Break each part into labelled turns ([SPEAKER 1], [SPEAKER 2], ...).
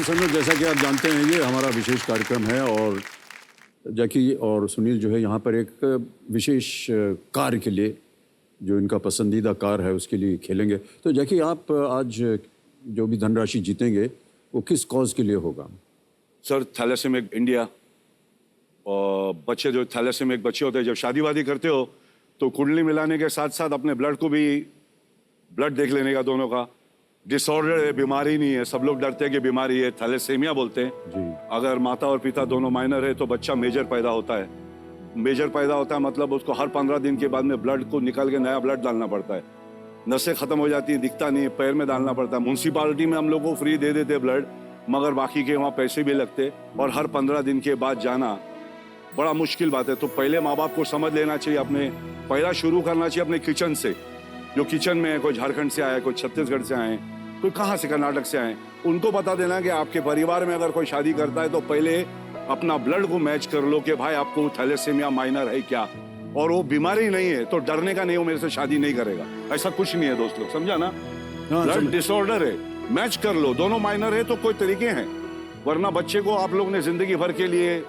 [SPEAKER 1] Sir जैसा कि आप जानते हैं ये हमारा विशेष कार्यक्रम है और जैकी और सुनील जो है यहाँ पर एक विशेष कार्य के लिए जो इनका पसंदीदा कार्य है उसके लिए खेलेंगे। तो जैकी आप आज जो भी धनराशि जीतेंगे वो किस कॉज के लिए होगा?
[SPEAKER 2] सर थैलेसीमिक इंडिया और बच्चे जो थैलेसीमिक बच्चे होते हैं जब शादी वादी करते हो तो कुंडली मिलाने के साथ साथ अपने ब्लड को भी ब्लड देख लेने का दोनों का। डिसऑर्डर है, बीमारी नहीं है। सब लोग डरते हैं कि बीमारी है, थैलेसीमिया बोलते हैं
[SPEAKER 1] जी।
[SPEAKER 2] अगर माता और पिता दोनों माइनर है तो बच्चा मेजर पैदा होता है। मेजर पैदा होता है मतलब उसको हर 15 दिन के बाद में ब्लड को निकाल के नया ब्लड डालना पड़ता है। नसें खत्म हो जाती है, दिखता नहीं, पैर में डालना पड़ता है। म्यूनसिपालिटी में हम लोग को फ्री दे देते ब्लड, मगर बाकी के वहाँ पैसे भी लगते और हर 15 दिन के बाद जाना बड़ा मुश्किल बात है। तो पहले माँ बाप को समझ लेना चाहिए, अपने पहला शुरू करना चाहिए अपने किचन से। जो किचन में है, कोई झारखंड से आया, कोई छत्तीसगढ़ से आए, कोई कहाँ से, कर्नाटक से आए, उनको बता देना कि आपके परिवार में अगर कोई शादी करता है तो पहले अपना ब्लड को मैच कर लो कि भाई आपको थैलेसीमिया माइनर है क्या, और वो बीमारी नहीं है तो डरने का नहीं, वो मेरे से शादी नहीं करेगा, ऐसा कुछ नहीं है दोस्त लोग, समझा ना? ब्लड डिसऑर्डर है, मैच कर लो, दोनों माइनर है तो कोई तरीके हैं, वरना बच्चे को आप लोग ने जिंदगी भर के लिए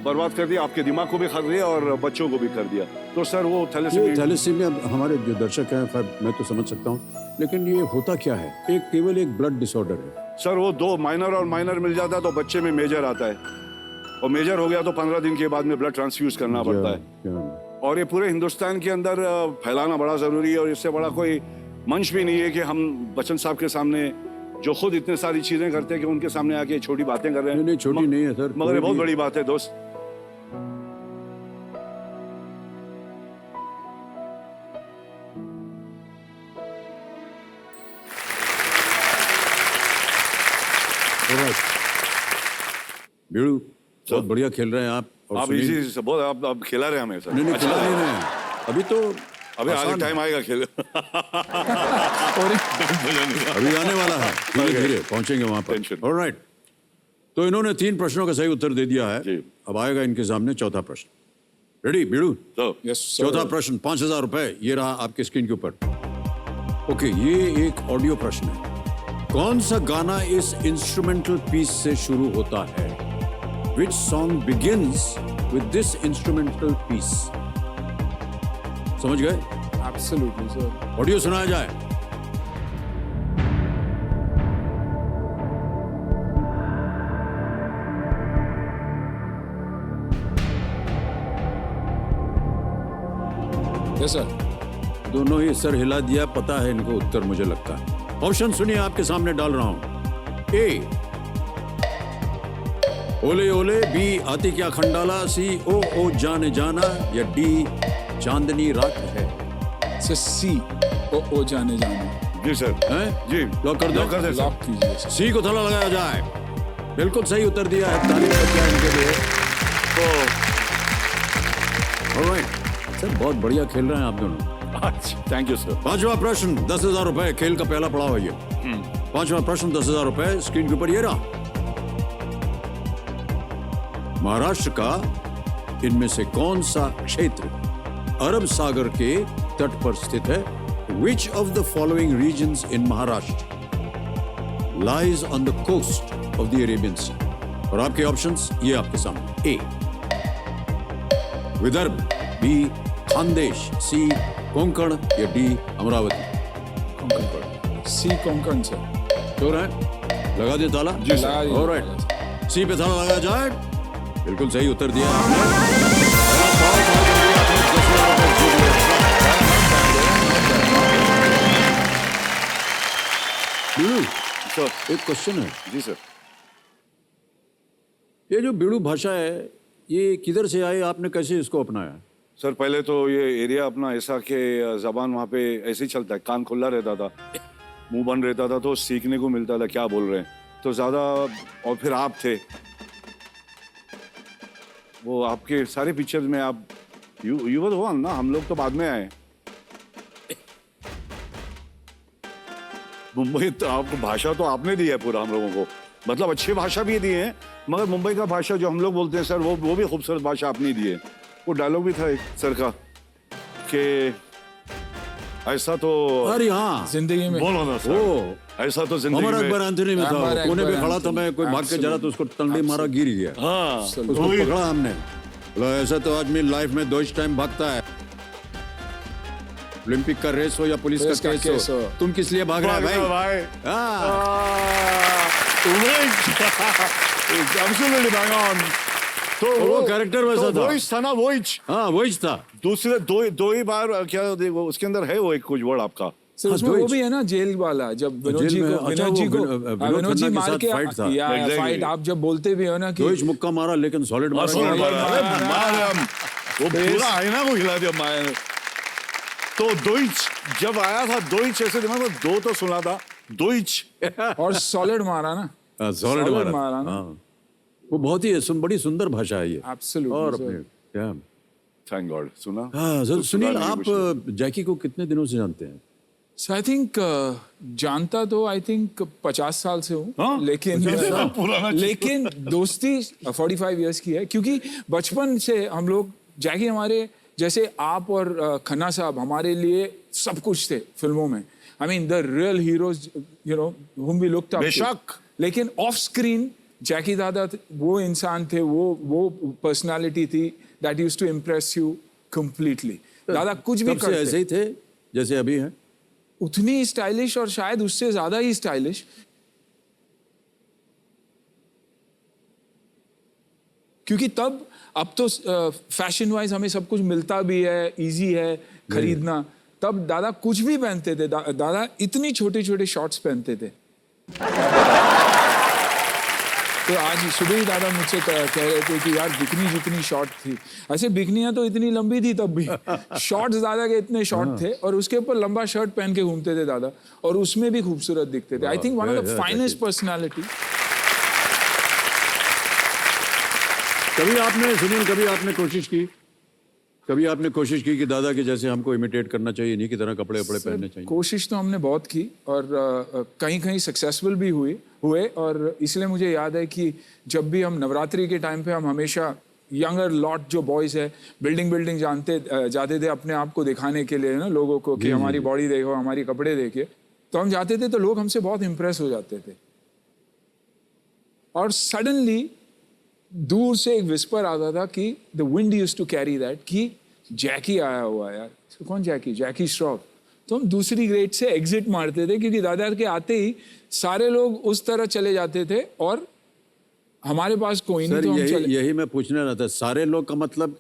[SPEAKER 2] बर्बाद कर दिया, आपके दिमाग को भी कर दिया और बच्चों को भी कर दिया। तो सर वो
[SPEAKER 1] थैलेसीमिया हमारे जो दर्शक हैं खैर मैं तो समझ सकता हूँ, लेकिन ये होता क्या है? केवल एक ब्लड डिसऑर्डर है
[SPEAKER 2] सर। वो दो माइनर और माइनर मिल जाता है तो बच्चे में मेजर आता है, और मेजर हो गया तो 15 दिन के बाद में ब्लड ट्रांसफ्यूज करना पड़ता है। और ये पूरे हिंदुस्तान के अंदर फैलाना बड़ा जरूरी है, और इससे बड़ा कोई मंच भी नहीं है कि हम बच्चन साहब के सामने जो खुद इतने सारी चीजें करते हैं कि उनके सामने आके छोटी बातें कर रहे हैं।
[SPEAKER 1] नहीं, छोटी नहीं है सर,
[SPEAKER 2] मगर ये बहुत बड़ी बात है दोस्त।
[SPEAKER 1] बीड़ू बहुत बढ़िया खेल रहे हैं आप
[SPEAKER 2] इसी से बहुत आप खिला रहे हैं हमें सर।
[SPEAKER 1] नहीं खिला नहीं रहे हैं अभी तो,
[SPEAKER 2] अभी आगे टाइम आएगा खेल
[SPEAKER 1] अभी आने वाला है, धीरे धीरे पहुंचेंगे वहां पर। ऑलराइट, तो इन्होंने 3 प्रश्नों का सही उत्तर दे दिया है। अब आएगा इनके सामने चौथा प्रश्न। रेडी बीड़ू? चौथा प्रश्न 5000 रुपए, ये रहा आपके स्क्रीन के ऊपर। ओके, ये एक ऑडियो प्रश्न है। कौन सा गाना इस इंस्ट्रूमेंटल पीस से शुरू होता है? Which song begins with this instrumental piece? समझ गए?
[SPEAKER 3] Absolutely, sir.
[SPEAKER 1] ऑडियो सुनाया जाए।
[SPEAKER 3] Yes, sir.
[SPEAKER 1] दोनों ही सर हिला दिया, पता है इनको उत्तर, मुझे लगता है। ऑप्शन सुनिए, आपके सामने डाल रहा हूं। ए ओले ओले, बी आती क्या खंडाला, सी ओ ओ जाने जाना, या डी चांदनी रात है।
[SPEAKER 3] सर सी ओ ओ जाने जाना।
[SPEAKER 2] जी सर।
[SPEAKER 1] हैं?
[SPEAKER 2] जी
[SPEAKER 1] लॉक कर दो।
[SPEAKER 3] लॉक कीजिए सर।
[SPEAKER 1] सी को थला लगाया जाए। बिल्कुल सही उत्तर दिया है, तारीफ करते हैं इनके लिए। ऑलराइट सर, बहुत बढ़िया खेल रहे हैं आप दोनों।
[SPEAKER 2] Thank you sir.
[SPEAKER 1] 5वां प्रश्न 10,000 रुपए, खेल का पहला पड़ाव है ये। 5वां प्रश्न 10,000 रुपए, स्क्रीन के ऊपर ये रहा। महाराष्ट्र का इनमें से कौन सा क्षेत्र अरब सागर के तट पर स्थित है? Which of the following regions in Maharashtra lies on the coast of the Arabian Sea? और आपके ऑप्शंस ये आपके सामने। ए विदर्भ, बी खानदेश, सी कोंकण, या डी अमरावती।
[SPEAKER 3] कोंकण। सी कोंकण सर।
[SPEAKER 1] श्योर है? लगा दिया ताला?
[SPEAKER 3] जी सर।
[SPEAKER 1] ऑलराइट, सी पे ताला लगाया जाए। बिल्कुल सही उत्तर दिया
[SPEAKER 2] सर।
[SPEAKER 1] एक क्वेश्चन है।
[SPEAKER 2] जी सर।
[SPEAKER 1] ये जो बीड़ू भाषा है ये किधर से आई, आपने कैसे इसको अपनाया?
[SPEAKER 2] सर पहले तो ये एरिया अपना ऐसा कि जबान वहाँ पे ऐसे ही चलता है, कान खुला रहता था, मुंह बंद रहता था, तो सीखने को मिलता था क्या बोल रहे हैं, तो ज़्यादा। और फिर आप थे, वो आपके सारे पिक्चर्स में आप यू वर वन ना, हम लोग तो बाद में आए। मुंबई तो आपको भाषा तो आपने दी है पूरा हम लोगों को, मतलब अच्छी भाषा भी दी है, मगर मुंबई का भाषा जो हम लोग बोलते हैं सर वो भी खूबसूरत भाषा आपने दी है। वो डायलॉग भी था एक सर का कि ऐसा तो
[SPEAKER 1] अरे हाँ,
[SPEAKER 3] जिंदगी में
[SPEAKER 2] बोलो ना
[SPEAKER 1] ओ
[SPEAKER 2] सर, ऐसा तो जिंदगी
[SPEAKER 1] अमर अकबर
[SPEAKER 2] में
[SPEAKER 1] एंथनी में था,
[SPEAKER 3] अमर
[SPEAKER 1] वो कोने पे
[SPEAKER 3] अकबर
[SPEAKER 1] खड़ा था, मैं कोई भाग के जा रहा तो उसको तंगड़ी मारा, गिर गया,
[SPEAKER 2] हाँ
[SPEAKER 1] उसको पकड़ा हमने, बोला ऐसा तो आदमी लाइफ में 2 टाइम भागता है, ओलंपिक का रेस हो या पुलिस का केस हो, तुम किस लिए भाग रहा है भाई? हाँ,
[SPEAKER 2] Absolutely bang on. तो
[SPEAKER 1] वो character वैसा था।
[SPEAKER 2] वही था ना, वही
[SPEAKER 1] हाँ वही था।
[SPEAKER 2] दूसरे दो ही बार क्या वो उसके अंदर है वो एक कुछ वर्ड आपका
[SPEAKER 3] सर उसमें वो भी है ना जेल वाला, जब विनोद जी को विनोद जी मार के फाइट आप जब बोलते भी हो ना कि
[SPEAKER 1] दोइच मुक्का मारा लेकिन सॉलिड मारा,
[SPEAKER 2] वो पूरा आईना को हिला दिया माया ने। तो दोइच जब आया था, दोइच ऐसे दिमाग में दो तो सुना था, दोइच
[SPEAKER 3] और सॉलिड मारा ना,
[SPEAKER 1] सॉलिड
[SPEAKER 3] solid
[SPEAKER 1] मारा
[SPEAKER 3] मारा ना।
[SPEAKER 1] हाँ। वो बहुत ही बड़ी सुंदर भाषा है ये।
[SPEAKER 3] Absolutely,
[SPEAKER 1] और
[SPEAKER 3] sir.
[SPEAKER 1] अपने क्या
[SPEAKER 2] थैंक गॉड सुना।
[SPEAKER 1] हाँ सर, सुनील आप जैकी को कितने दिनों से जानते हैं?
[SPEAKER 3] So I think जानता तो I think 50 साल से हूँ,
[SPEAKER 2] हाँ?
[SPEAKER 3] लेकिन दोस्ती 45 इयर्स की है, क्योंकि बचपन से हम लोग जैकी हमारे जैसे आप और खन्ना साहब हमारे लिए सब कुछ थे फिल्मों में। I mean the real heroes, you know, whom we looked up to.
[SPEAKER 2] बेशक।
[SPEAKER 3] लेकिन ऑफ स्क्रीन जैकी दादा वो इंसान थे, वो पर्सनालिटी थी that used to impress you completely. दादा कुछ भी
[SPEAKER 1] तब से ऐसे
[SPEAKER 3] करते,
[SPEAKER 1] ही थे जैसे अभी हैं?
[SPEAKER 3] उतनी स्टाइलिश और शायद उससे ज्यादा ही स्टाइलिश, क्योंकि तब अब तो फैशन वाइज हमें सब कुछ मिलता भी है, इजी है खरीदना, तब दादा कुछ भी पहनते थे, दादा इतनी छोटे छोटे शॉर्ट्स पहनते थे। तो आज सुबह ही दादा मुझसे कह रहे थे कि यार बिकनी जितनी शॉर्ट थी, ऐसे बिकनियां तो इतनी लंबी थी तब भी, शॉर्ट्स दादा के इतने शॉर्ट थे और उसके ऊपर लंबा शर्ट पहन के घूमते थे दादा, और उसमें भी खूबसूरत दिखते थे। I think one of the finest personality.
[SPEAKER 1] कभी आपने सुनील, कभी आपने कोशिश की कि दादा के जैसे हमको इमिटेट करना चाहिए, इन्हीं की तरह कपड़े पहनने चाहिए?
[SPEAKER 3] कोशिश तो हमने बहुत की और कहीं कहीं सक्सेसफुल भी हुए, और इसलिए मुझे याद है कि जब भी हम नवरात्रि के टाइम पे हम हमेशा यंगर लॉट जो बॉयज है बिल्डिंग जाते थे अपने आप को दिखाने के लिए ना लोगों को कि हमारी बॉडी देखो, हमारी कपड़े देखिए, तो हम जाते थे तो लोग हमसे बहुत इम्प्रेस हो जाते थे, और सडनली दूर से एक विस्पर आता था कि the wind used to carry that कि जैकी आया हुआ है यार। तो कौन जैकी? जैकी श्रॉफ। तो हम दूसरी गेट से एग्जिट मारते थे, क्योंकि दादा के आते ही सारे लोग उस तरह चले जाते थे और हमारे पास कोई नहीं, तो हम चले।
[SPEAKER 1] यही मैं पूछने रहा था, सारे लोग का मतलब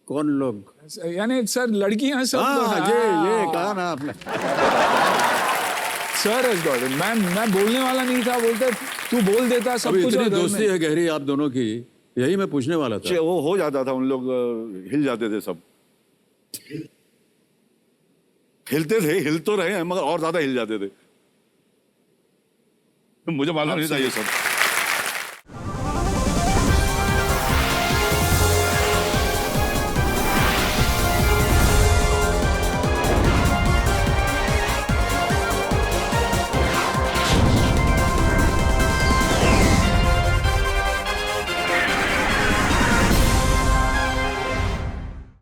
[SPEAKER 1] कौन लोग?
[SPEAKER 3] यानी सर लड़कियां सब।
[SPEAKER 1] ये कहा ना आपने।
[SPEAKER 3] Sir has got it. मैं बोलने वाला नहीं था, बोलते तू बोल देता सब कुछ।
[SPEAKER 1] इतनी दोस्ती है गहरी आप दोनों की, यही मैं पूछने वाला था।
[SPEAKER 2] वो हो जाता था, उन लोग हिल जाते थे सब, हिलते थे, हिल तो रहे हैं मगर और ज्यादा हिल जाते थे। मुझे मालूम नहीं था ये सब।